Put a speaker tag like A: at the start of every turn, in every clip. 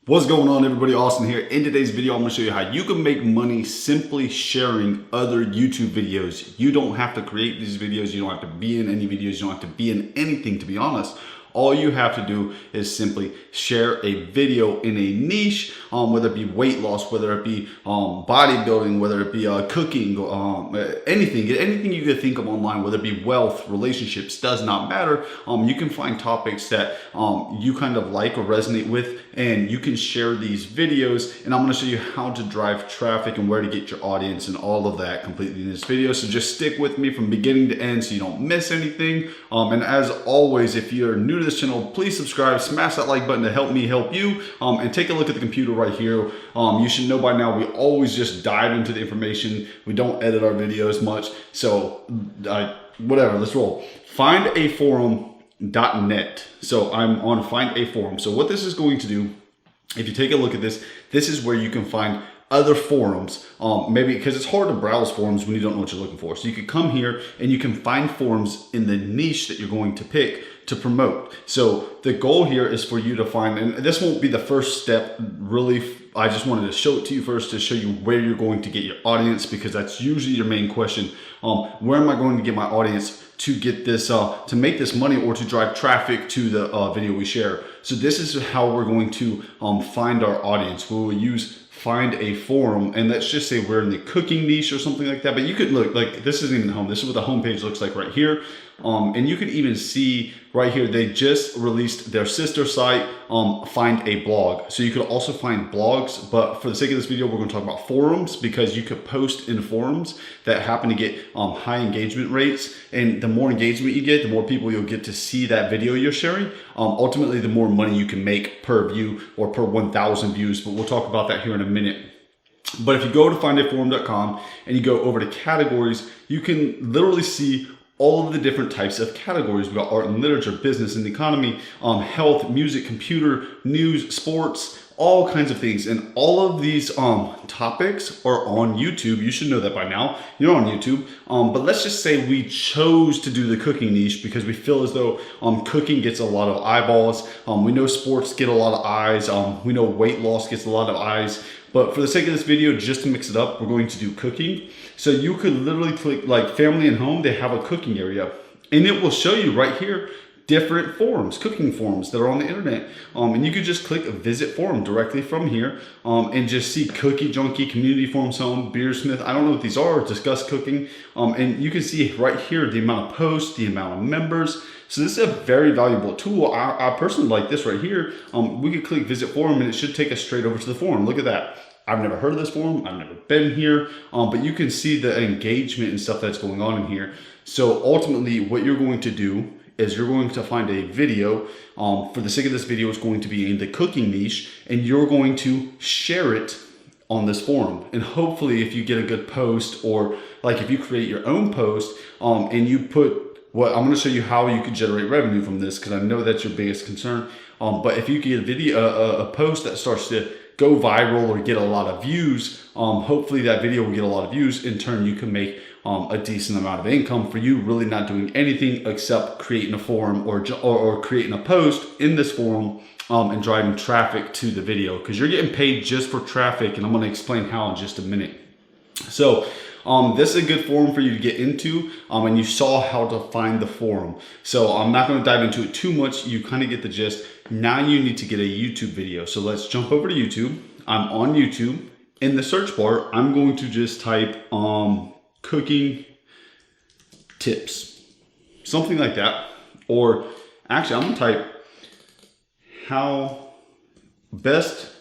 A: What's going on, everybody? Austin here. In today's video, I'm going to show you how you can make money simply sharing other YouTube videos. You don't have to create these videos. You don't have to be in any videos. You don't have to be in anything, to be honest. All you have to do is simply share a video in a niche, whether it be weight loss, whether it be bodybuilding, whether it be cooking, anything you could think of online, whether it be wealth, relationships, does not matter. You can find topics that you kind of like or resonate with, and you can share these videos. And I'm going to show you how to drive traffic and where to get your audience and all of that completely in this video. So just stick with me from beginning to end so you don't miss anything. And as always, if you're new to this channel, please subscribe, smash that like button to help me help you, and take a look at the computer right here. You should know by now we always just dive into the information. We don't edit our videos much. So whatever, let's roll. Findaforum.net. So I'm on Find a Forum. So what this is going to do, if you take a look at this, this is where you can find other forums, maybe because it's hard to browse forums when you don't know what you're looking for. So you could come here and you can find forums in the niche that you're going to pick to promote. So the goal here is for you to find, and this won't be the first step really, I just wanted to show it to you first to show you where you're going to get your audience, because that's usually your main question. Where am I going to get my audience to get this, to make this money or to drive traffic to the video we share? So this is how we're going to find our audience. We will use Find a Forum, and let's just say we're in the cooking niche or something like that. But you could look, like, this isn't even the home. This is what the homepage looks like right here. And you can even see right here, they just released their sister site, Find a Blog. So you could also find blogs, but for the sake of this video, we're going to talk about forums, because you could post in forums that happen to get high engagement rates. And the more engagement you get, the more people you'll get to see that video you're sharing. Ultimately, the more money you can make per view or per 1,000 views, but we'll talk about that here in a minute. But if you go to findaforum.com and you go over to categories, you can literally see all of the different types of categories. We've got art and literature, business and economy, health, music, computer, news, sports, all kinds of things. And all of these topics are on YouTube. You should know that by now. You're on YouTube. But let's just say we chose to do the cooking niche because we feel as though cooking gets a lot of eyeballs. We know sports get a lot of eyes. We know weight loss gets a lot of eyes. But for the sake of this video, just to mix it up, we're going to do cooking. So you could literally click like family and home. They have a cooking area, and it will show you right here different forums, cooking forums that are on the internet. And you could just click visit forum directly from here, and just see Cookie Junkie, Community Forums Home, Beersmith. I don't know what these are, discuss cooking. And you can see right here the amount of posts, the amount of members. So this is a very valuable tool. I personally like this right here. We could click visit forum and it should take us straight over to the forum. Look at that. I've never heard of this forum. I've never been here, but you can see the engagement and stuff that's going on in here. So ultimately what you're going to do is you're going to find a video. For the sake of this video, it's going to be in the cooking niche, and you're going to share it on this forum. And hopefully if you get a good post, or like if you create your own post and you put, well, I'm going to show you how you can generate revenue from this, because I know that's your biggest concern. But if you get a video, a post that starts to go viral or get a lot of views, hopefully that video will get a lot of views. In turn, you can make a decent amount of income for you really not doing anything except creating a forum or creating a post in this forum and driving traffic to the video, because you're getting paid just for traffic. And I'm going to explain how in just a minute. So this is a good forum for you to get into, and you saw how to find the forum. So I'm not going to dive into it too much. You kind of get the gist. Now you need to get a YouTube video. So let's jump over to YouTube. I'm on YouTube. In the search bar, I'm going to just type cooking tips, something like that. Or actually, I'm going to type how best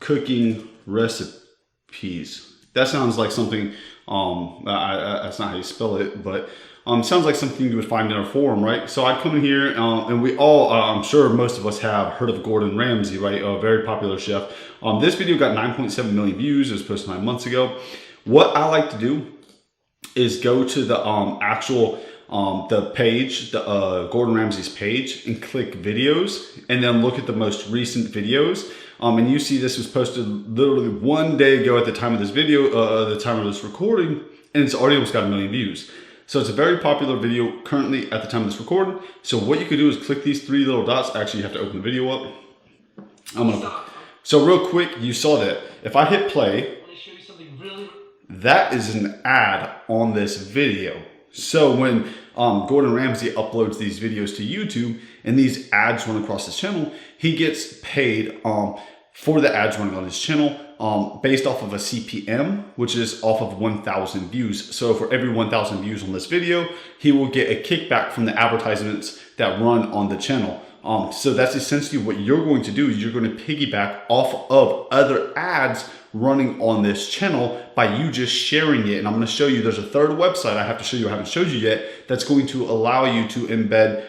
A: cooking recipes. That sounds like something, that's not how you spell it, but sounds like something you would find in a forum, right? So I come in here, and we all, I'm sure most of us have heard of Gordon Ramsay, right? A very popular chef. This video got 9.7 million views. It was posted 9 months ago. What I like to do is go to the actual, the page, the Gordon Ramsay's page, and click videos, and then look at the most recent videos. And you see this was posted literally 1 day ago at the time of this video, the time of this recording, and it's already almost got 1 million views. So it's a very popular video currently at the time of this recording. So what you could do is click these 3 little dots. Actually, you have to open the video up. So real quick, you saw that. If I hit play, that is an ad on this video. So when Gordon Ramsay uploads these videos to YouTube and these ads run across his channel, he gets paid for the ads running on his channel based off of a CPM, which is off of 1,000 views. So for every 1,000 views on this video, he will get a kickback from the advertisements that run on the channel. So that's essentially what you're going to do is you're going to piggyback off of other ads running on this channel by you just sharing it. And I'm going to show you, there's a third website I have to show you, I haven't showed you yet, that's going to allow you to embed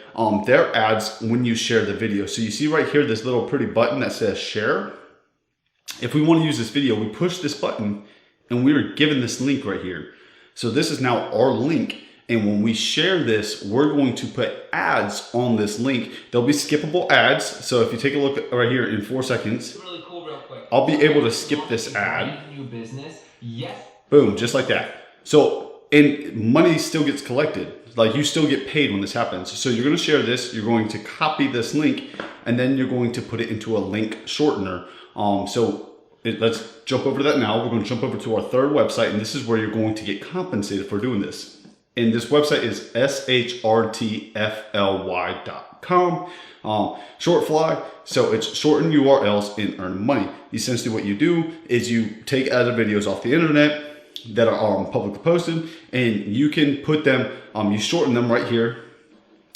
A: their ads when you share the video. So you see right here, this little pretty button that says share. If we want to use this video, we push this button and we are given this link right here. So this is now our link. And when we share this, we're going to put ads on this link. There'll be skippable ads. So if you take a look right here in 4 seconds,
B: really cool, real quick.
A: I'll be able to skip this ad.
B: New business. Yes.
A: Boom, just like that. So, and money still gets collected. Like you still get paid when this happens. So you're going to share this, you're going to copy this link, and then you're going to put it into a link shortener. Let's jump over to that now. We're going to jump over to our third website, and this is where you're going to get compensated for doing this. And this website is shrtfly.com. Short fly, so it's shorten URLs and earn money. Essentially what you do is you take other videos off the internet that are publicly posted, and you can put them, you shorten them right here.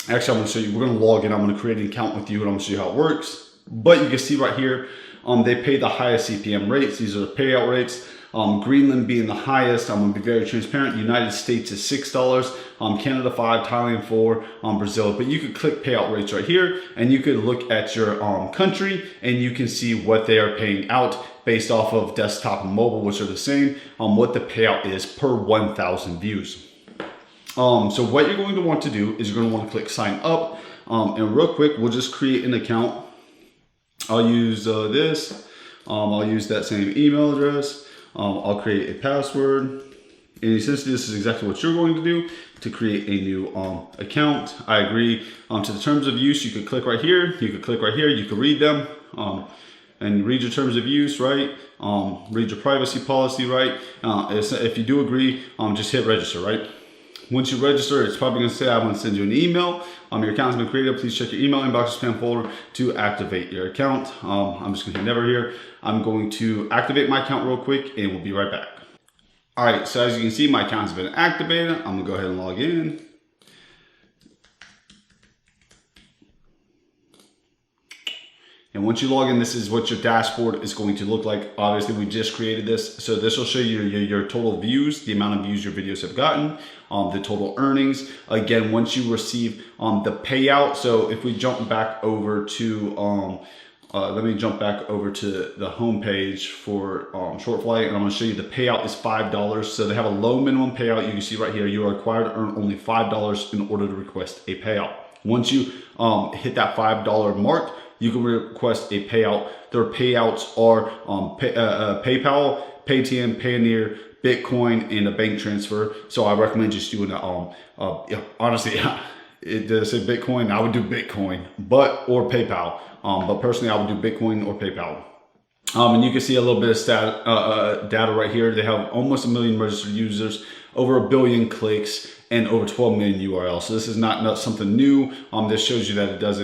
A: Actually, I'm going to show you, we're going to log in, I'm going to create an account with you, and I'm going to show you how it works. But you can see right here, they pay the highest CPM rates. These are the payout rates. Greenland being the highest. I'm going to be very transparent. United States is $6, Canada 5, Thailand 4, Brazil. But you could click payout rates right here, and you could look at your country, and you can see what they are paying out based off of desktop and mobile, which are the same, what the payout is per 1,000 views. So what you're going to want to do is you're going to want to click sign up, and real quick, we'll just create an account. I'll use this. I'll use that same email address. I'll create a password, and essentially this is exactly what you're going to do to create a new account. I agree to the terms of use. You could click right here, you could click right here, you could read them and read your terms of use, right? Read your privacy policy, right? If you do agree, just hit register, right? Once you register, it's probably going to say, I'm going to send you an email. Your account has been created. Please check your email inbox or spam folder to activate your account. I'm just going to hit never here. I'm going to activate my account real quick, and we'll be right back. All right, so as you can see, my account has been activated. I'm going to go ahead and log in. And once you log in, this is what your dashboard is going to look like. Obviously, we just created this. So this will show you your total views, the amount of views your videos have gotten, the total earnings. Again, once you receive the payout. So if we jump back over to, let me jump back over to the home page for Shortfly, and I'm going to show you the payout is $5. So they have a low minimum payout. You can see right here, you are required to earn only $5 in order to request a payout. Once you hit that $5 mark, you can request a payout. Their payouts are PayPal, Paytm, Payoneer, Bitcoin, and a bank transfer. So I recommend just doing that. Honestly, it does say Bitcoin. I would do Bitcoin, or PayPal. But personally, I would do Bitcoin or PayPal. And you can see a little bit of data right here. They have almost 1 million registered users, over 1 billion clicks, and over 12 million URLs. So this is not something new. This shows you that it does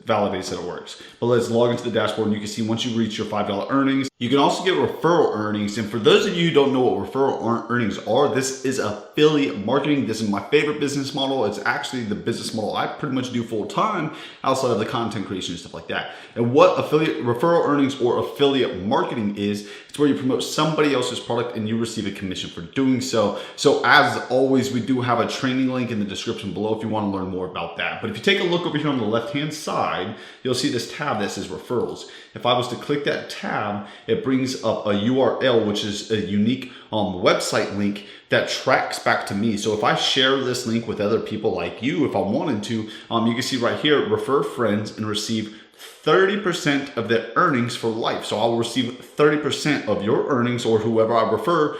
A: validates that it works. But let's log into the dashboard, and you can see once you reach your $5 earnings, you can also get referral earnings. And for those of you who don't know what referral earnings are, this is affiliate marketing. This is my favorite business model. It's actually the business model I pretty much do full time outside of the content creation and stuff like that. And what referral earnings or affiliate marketing is, it's where you promote somebody else's product and you receive a commission for doing so. So as always, we do have a training link in the description below if you want to learn more about that. But if you take a look over here on the left-hand side, you'll see this tab that says referrals. If I was to click that tab, it brings up a URL, which is a unique website link that tracks back to me. So if I share this link with other people like you, if I wanted to, you can see right here, refer friends and receive 30% of their earnings for life. So I will receive 30% of your earnings, or whoever I refer,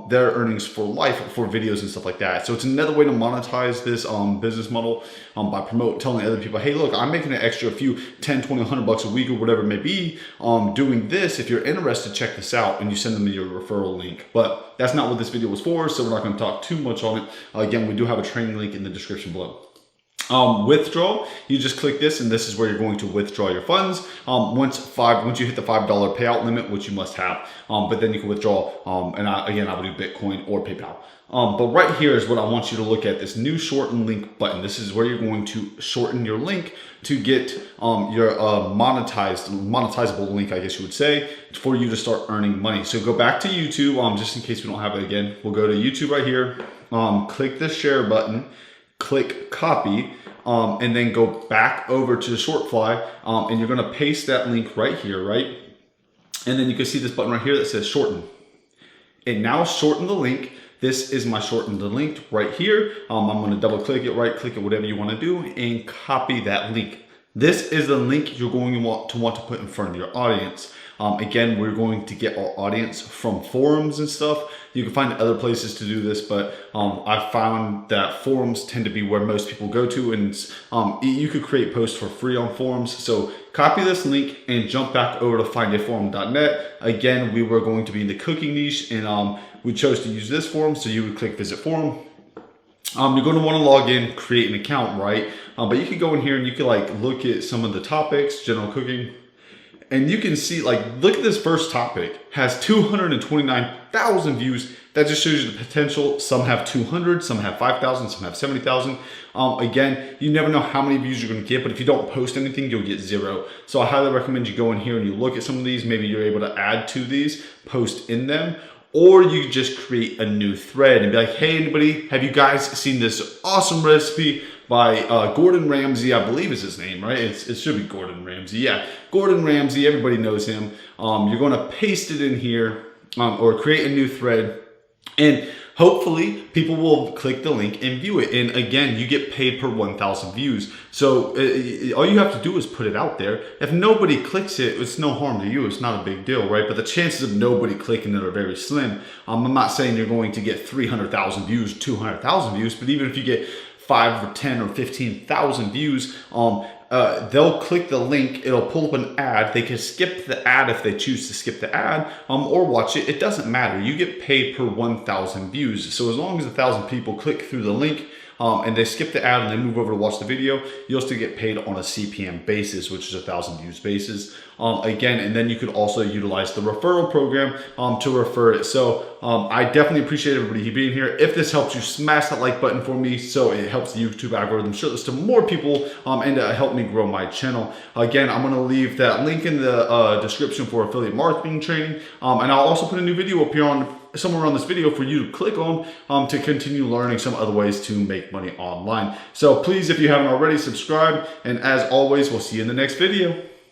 A: their earnings for life for videos and stuff like that. So it's another way to monetize this business model by telling other people, hey, look, I'm making an extra few 10, 20, 100 bucks a week or whatever it may be doing this. If you're interested, check this out, and you send them your referral link. But that's not what this video was for, so we're not going to talk too much on it. Again, we do have a training link in the description below. Withdraw, you just click this, and this is where you're going to withdraw your funds. Once you hit the $5 payout limit, which you must have, but then you can withdraw. And I would do Bitcoin or PayPal. But right here is what I want you to look at, this new shorten link button. This is where you're going to shorten your link to get your monetizable link, I guess you would say, for you to start earning money. So go back to YouTube, just in case we don't have it again. We'll go to YouTube right here, click the share button, click copy, and then go back over to the Shortfly, and you're gonna paste that link right here, right? And then you can see this button right here that says shorten. And now shorten the link. This is my shorten the link right here. I'm gonna double click it, right click it, whatever you wanna do, and copy that link. This is the link you're going to want to put in front of your audience. Again, we're going to get our audience from forums and stuff. You can find other places to do this, but I found that forums tend to be where most people go to, and you could create posts for free on forums. So copy this link and jump back over to findaforum.net. Again, we were going to be in the cooking niche, and we chose to use this forum, so you would click visit forum. You're going to want to log in, create an account, right? But you can go in here and you can like look at some of the topics, general cooking, and you can see, like, look at this first topic, has 229,000 views. That just shows you the potential. Some have 200, some have 5,000, some have 70,000. Again, you never know how many views you're going to get, but if you don't post anything, you'll get 0. So I highly recommend you go in here and you look at some of these. Maybe you're able to add to these, post in them. Or you just create a new thread and be like, hey, anybody, have you guys seen this awesome recipe by Gordon Ramsay? I believe is his name, right? It should be Gordon Ramsay. Yeah, Gordon Ramsay, everybody knows him. You're going to paste it in here or create a new thread, and hopefully people will click the link and view it. And again, you get paid per 1,000 views. So all you have to do is put it out there. If nobody clicks it, it's no harm to you. It's not a big deal, right? But the chances of nobody clicking it are very slim. I'm not saying you're going to get 300,000 views, 200,000 views, but even if you get 5 or 10 or 15,000 views, they'll click the link, it'll pull up an ad. They can skip the ad if they choose to skip the ad, or watch it. It doesn't matter. You get paid per 1,000 views. So as long as 1,000 people click through the link, and they skip the ad and they move over to watch the video, you'll still get paid on a CPM basis, which is 1,000 views basis. Again, and then you could also utilize the referral program to refer it. So I definitely appreciate everybody being here. If this helps you, smash that like button for me so it helps the YouTube algorithm show this to more people and help me grow my channel. Again, I'm going to leave that link in the description for affiliate marketing training, and I'll also put a new video up here on somewhere on this video for you to click on to continue learning some other ways to make money online. So please, if you haven't already, subscribe, and as always, we'll see you in the next video.